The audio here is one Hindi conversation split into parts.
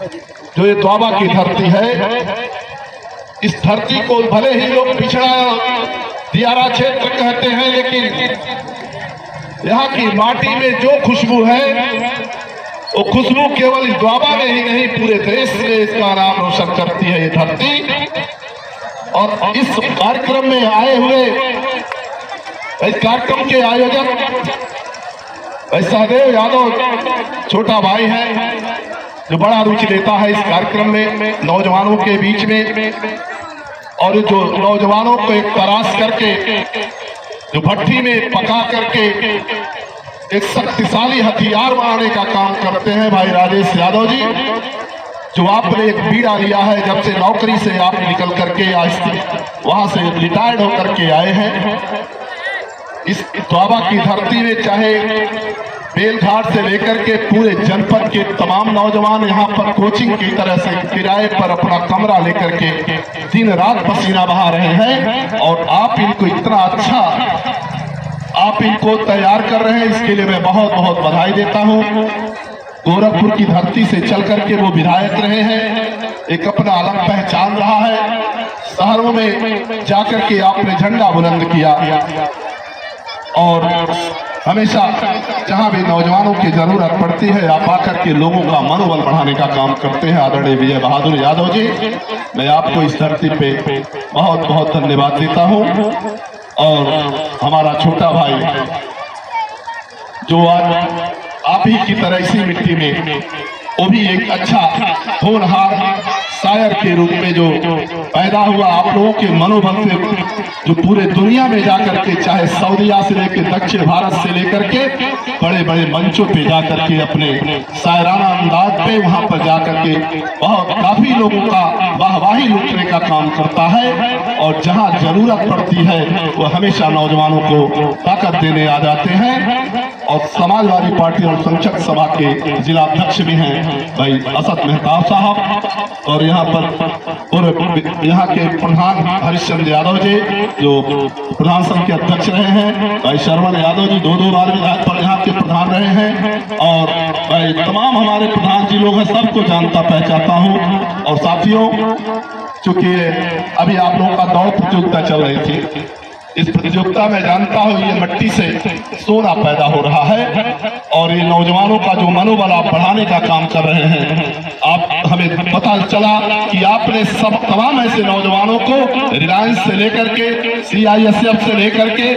जो ये द्वाबा की धरती है, इस धरती को भले ही लोग पिछड़ा दियारा क्षेत्र कहते हैं, लेकिन यहाँ की माटी में जो खुशबू है वो खुशबू केवल इस द्वाबा में ही नहीं, पूरे देश में इसका नाम रोशन करती है ये धरती। और इस कार्यक्रम में आए हुए, इस कार्यक्रम के आयोजक सहदेव यादव छोटा भाई है, जो बड़ा रुचि लेता है इस कार्यक्रम में नौजवानों के बीच में, और जो नौजवानों को एक तराश करके जो भट्टी में पका करके एक शक्तिशाली हथियार बनाने का काम करते हैं भाई राजेश यादव जी, जो आपने एक बीड़ा लिया है जब से नौकरी से आप निकल करके वहां से रिटायर्ड होकर के आए हैं। इस द्वाबा की धरती में चाहे बेलघाट से लेकर के पूरे जनपद के तमाम नौजवान यहाँ पर कोचिंग की तरह से किराए पर अपना कमरा लेकर के दिन रात पसीना बहा रहे हैं, और आप इनको इतना अच्छा आप इनको तैयार कर रहे हैं, इसके लिए मैं बहुत बहुत बधाई देता हूँ। गोरखपुर की धरती से चल करके वो विधायक रहे हैं, एक अपना अलग पहचान रहा है, शहरों में जाकर के आपने झंडा बुलंद किया, और हमेशा जहां भी नौजवानों की जरूरत पड़ती है आप आकर के लोगों का मनोबल बढ़ाने का काम करते हैं। आदरणीय विजय बहादुर यादव जी, मैं आपको इस धरती पे बहुत बहुत धन्यवाद देता हूं। और हमारा छोटा भाई जो आज आप ही की तरह इसी मिट्टी में, वो भी एक अच्छा होनहार शायर के रूप में जो पैदा हुआ, आप लोगों के मनोबल से जो पूरे दुनिया में जाकर के, चाहे सऊदीया से लेकर दक्षिण भारत से लेकर के बड़े बड़े मंचों पे जाकर के अपने शायराना अंदाज पे वहां पर जाकर के बहुत काफी लोगों का वाहवाही लूटने का काम करता है, और जहां जरूरत पड़ती है वो हमेशा नौजवानों को ताकत देने आ जाते हैं। और समाजवादी पार्टी और संसद सभा के जिला अध्यक्ष भी हैं भाई असद मेहताब साहब, और यहाँ पर यहाँ के प्रधान हरिश्चंद्र यादव जी जो प्रधान संघ के अध्यक्ष रहे हैं, भाई शरवण यादव जी दो बार विधायक पर यहाँ के प्रधान रहे हैं, और भाई तमाम हमारे प्रधान जी लोग हैं, सबको जानता पहचानता हूँ। और साथियों, चूंकि अभी आप लोगों का दौड़ प्रतियोगिता चल रही थी, इस प्रतियोगिता में जानता हूँ ये मिट्टी से सोना पैदा हो रहा है, और ये नौजवानों का जो मनोबल आप बढ़ाने का काम कर रहे हैं। आप हमें पता चला कि आपने सब तमाम ऐसे नौजवानों को रिलायंस से लेकर के CISF से लेकर के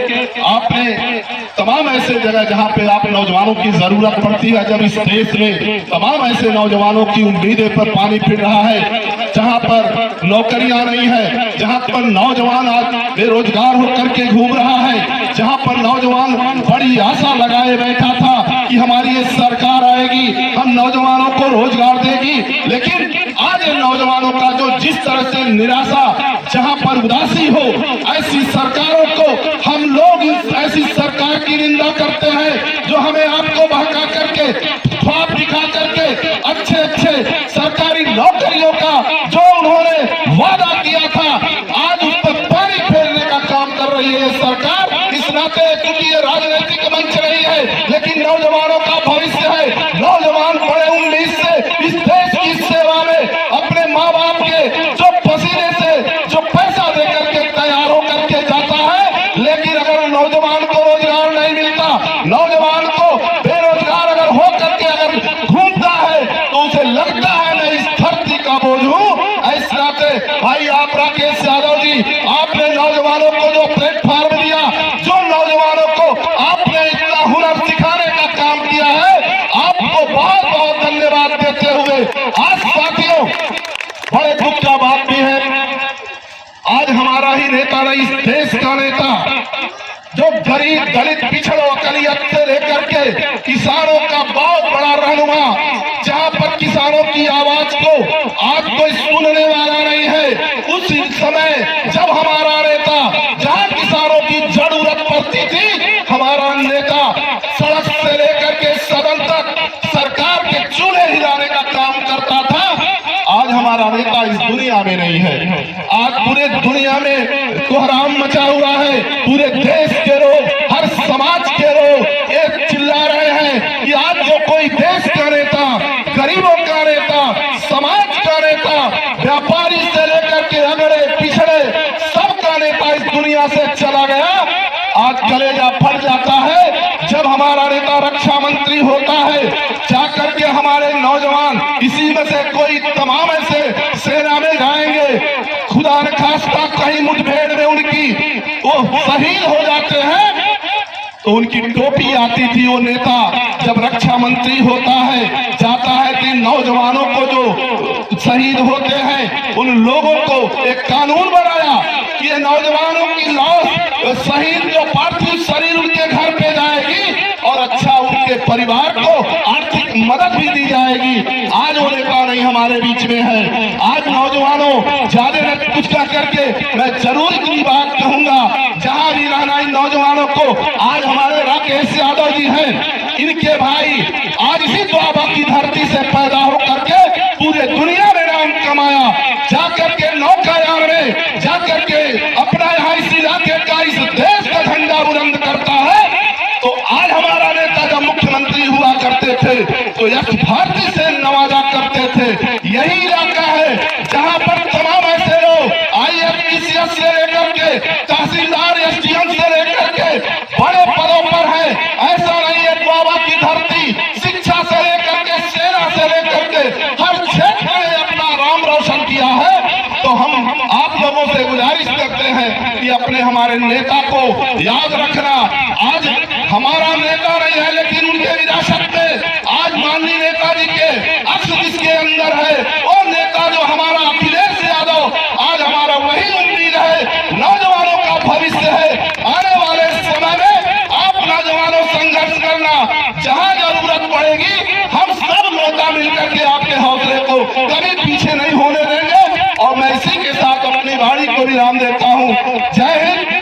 आपने तमाम ऐसे जगह जहाँ पे आप नौजवानों की जरूरत पड़ती है, जब इस देश में तमाम ऐसे नौजवानों की उम्मीदें पर पानी फिर रहा है, जहाँ पर नौकरियां नहीं है, जहाँ पर नौजवान आज बेरोजगार होकर के घूम रहा है, जहाँ पर नौजवान बड़ी आशा लगाए बैठा था कि हमारी ये सरकार आएगी, हम नौजवानों को रोजगार देगी, लेकिन आज इन नौजवानों का जो जिस तरह से निराशा, जहाँ पर उदासी हो, ऐसी सरकारों को हम लोग ऐसी सरकार की निंदा करते हैं जो हमें आपको बहका करके, ख्वाब दिखा करके अच्छे अच्छे सरकारी नौकरियों का जो उन्होंने वादा किया था, आज उस पर पानी फेरने का काम कर रही है सरकार। इस नाते क्योंकि ये राजनीतिक मंच नहीं है, लेकिन नौजवानों का भविष्य है, नौजवान बड़े उम्मीद से इस देश की सेवा में अपने माँ बाप के जो पसीने से जो पैसा देकर के तैयार होकर के जाता है, लेकिन अगर नौजवान को रोजगार नहीं मिलता, नौजवान को बेरोजगार अगर होकर के अगर घूमता है तो उसे लगता है मैं इस धरती का बोझ हूँ। इस नाते भाई आप राकेश यादव जी, आपने नौजवानों को जो प्लेटफॉर्म दिया, जो नौजवानों को आपने इतना हुनर सिखाने का काम किया है, आपको बहुत बहुत धन्यवाद देते हुए आज साथियों बड़े दुख का बात भी है, आज हमारा ही नेता नहीं, इस देश का नेता जो गरीब दलित पिछड़ों अकलियत से लेकर के किसानों का बहुत बड़ा रहनुमा, जहां पर किसानों की आवाज को आज कोई सुनने वाला नहीं है, उस समय जब हमारा नेता जहां किसानों की जरूरत पड़ती थी, हमारा नेता सड़क से लेकर के सदन तक सरकार के चूल्हे हिलाने का काम करता था। आज हमारा नेता इस दुनिया में नहीं है, आज पूरे दुनिया में कोहराम मचा हुआ है, पूरे देश के लोग, हर समाज के लोग एक चिल्ला रहे हैं कि आज जो कोई देश का नेता, गरीबों का नेता, व्यापारी से लेकर के अगड़े पिछड़े सबका नेता इस दुनिया से चला गया। आज कलेजा फट जाता है जब हमारा नेता रक्षा मंत्री होता है, जाकर के हमारे नौजवान इसी में से कोई तमाम ऐसे सेना में जाएंगे, खुदा न खास्ता कहीं मुठभेड़ में उनकी वो शहीद हो जाते हैं तो उनकी टोपी आती थी। वो नेता जब रक्षा मंत्री होता है, जाता है कि नौजवानों को जो शहीद होते हैं उन लोगों को एक कानून बनाया कि ये नौजवानों की लाश शहीद जो पार्थिव शरीर उनके घर पे जाएगी और अच्छा उनके परिवार को आर्थिक मदद भी दी जाएगी। आज वो नेता नहीं हमारे बीच में है। आज नौजवानों ज्यादा न कुछ कह करके मैं जरूर इतनी बात कहूंगा, जहां भी रहना इन नौजवानों को, आज हमारे राकेश यादव जी हैं, इनके भाई आज इसी द्वाबा की धरती से पैदा होकर के पूरे दुनिया में नाम कमाया, जाकर के नौकायान में जाकर के अपना यहाँ इस इलाके का इस देश का झंडा बुलंद करता है। तो आज हमारा नेता जब मुख्यमंत्री हुआ करते थे तो यश भारती से नवाजा करते थे। यही इलाका है जहां पर तमाम ऐसे लोग IAS से लेकर के तहसीलदार SDM से लेकर के बड़े पदों पर है। ऐसा नहीं है, द्वाबा की धरती शिक्षा से लेकर के सेना से लेकर के हर क्षेत्र में अपना नाम रोशन किया है। तो हम आप लोगों से गुजारिश करते हैं कि अपने हमारे नेता को याद रखना। आज हमारा नेता नहीं है लेकिन उनके विरासत में आज माननीय नेताजी के अक्ष जिसके अंदर है, वो नेता जो हमारा अखिलेश यादव, आज हमारा वही उम्मीद है, नौजवानों का भविष्य है। आने वाले समय में आप नौजवानों संघर्ष करना, जहां जरूरत पड़ेगी हम सब नेता मिलकर के आपके हौसले को कभी पीछे नहीं होने देंगे। और मैं इसी के साथ अपनी वाणी को विराम देता हूँ। जय हिंद।